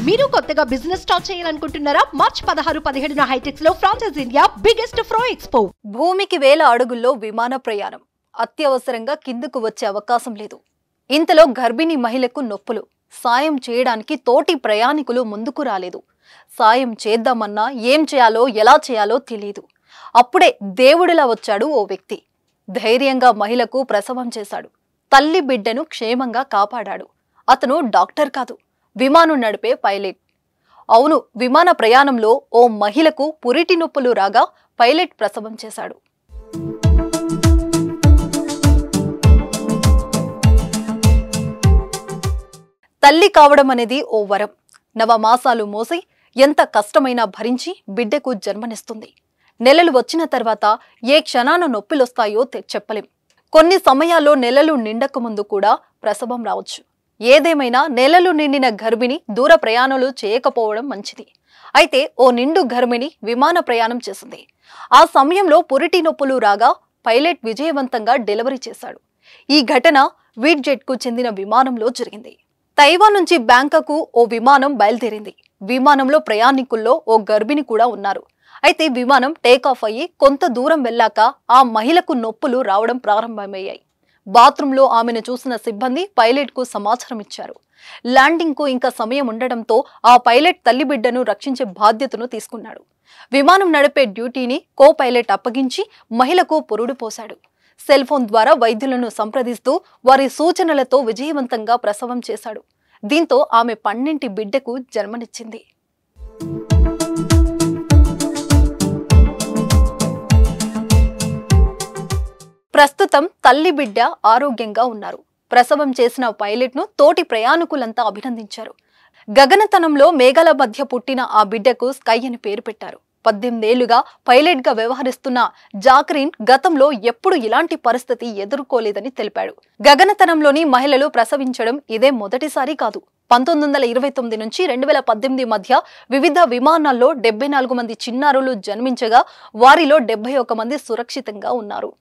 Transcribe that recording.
మీరు కొత్తగా business start చేయాలనుకుంటున్నారా? మార్చ్ 16-17న హైటెక్స్ లో ఫ్రాన్సెస్ ఇండియా బిగ్గెస్ట్ ఫ్రో ఎక్స్పో. భూమికి 1000 అడుగుల్లో విమాన ప్రయాణం. అత్యవసరంగా కిందకు వచ్చే అవకాశం లేదు. ఇంతలో గర్భిణీ మహిళకు నొప్పులు. సాయం చేయడానికి తోటి ప్రయాణికులు ముందుకు రాలేదు. సాయం చేద్దామన్నా ఏం చేయాలో ఎలా చేయాలో తెలియదు. అప్పుడే దేవుడిలా వచ్చాడు ఓ వ్యక్తి. ధైర్యంగా మహిళకు ప్రసవం చేశాడు. తల్లి బిడ్డను క్షేమంగా కాపాడాడు. అతను డాక్టర్ కాదు, విమానం నడిపే పైలట్. అవును, విమాన ప్రయాణంలో ఓ మహిళకు పురిటి నొప్పులు రాగా పైలట్ ప్రసవం చేశాడు. తల్లి కావడం అనేది ఓ వరం. నవమాసాలు మోసి ఎంత కష్టమైనా భరించి బిడ్డకు జన్మనిస్తుంది. నెలలు వచ్చిన తర్వాత ఏ క్షణాన నొప్పిలొస్తాయో చెప్పలేం. కొన్ని సమయాల్లో నెలలు నిండక ముందు కూడా ప్రసవం రావచ్చు. ఏదేమైనా నెలలు నిండిన గర్భిణి దూర ప్రయాణాలు చేయకపోవడం మంచిది. అయితే ఓ నిండు గర్భిణి విమాన ప్రయాణం చేసింది. ఆ సమయంలో పురిటి నొప్పులు రాగా పైలట్ విజయవంతంగా డెలివరీ చేశాడు. ఈ ఘటన వీట్ కు చెందిన విమానంలో జరిగింది. తైవాన్ నుంచి బ్యాంకాక్ ఓ విమానం బయలుదేరింది. విమానంలో ప్రయాణికుల్లో ఓ గర్భిణి కూడా ఉన్నారు. అయితే విమానం టేకాఫ్ అయ్యి కొంత దూరం వెళ్ళాక ఆ మహిళకు నొప్పులు రావడం ప్రారంభమయ్యాయి. బాత్రూంలో ఆమెను చూసిన సిబ్బంది పైలట్ కు సమాచారం ఇచ్చారు. ల్యాండింగ్ కు ఇంకా సమయం ఉండడంతో ఆ పైలట్ తల్లి బిడ్డను రక్షించే బాధ్యతను తీసుకున్నాడు. విమానం నడిపే డ్యూటీని కో పైలట్ అప్పగించి మహిళకు పురుడు పోశాడు. సెల్ ఫోన్ ద్వారా వైద్యులను సంప్రదిస్తూ వారి సూచనలతో విజయవంతంగా ప్రసవం చేశాడు. దీంతో ఆమె 12 బిడ్డకు జన్మనిచ్చింది. ప్రస్తుతం తల్లి బిడ్డ ఆరోగ్యంగా ఉన్నారు. ప్రసవం చేసిన పైలట్ ను తోటి ప్రయాణికులంతా అభినందించారు. గగనతనంలో మేఘాల మధ్య పుట్టిన ఆ బిడ్డకు స్కై అని పేరు పెట్టారు. 18 ఏళ్లుగా పైలట్ గా వ్యవహరిస్తున్న జాక్రీన్ గతంలో ఎప్పుడు ఇలాంటి పరిస్థితి ఎదుర్కోలేదని తెలిపాడు. గగనతనంలోని మహిళలు ప్రసవించడం ఇదే మొదటిసారి కాదు. 1929 నుంచి 2018 మధ్య వివిధ విమానాల్లో 74 మంది చిన్నారులు జన్మించగా వారిలో 71 మంది సురక్షితంగా ఉన్నారు.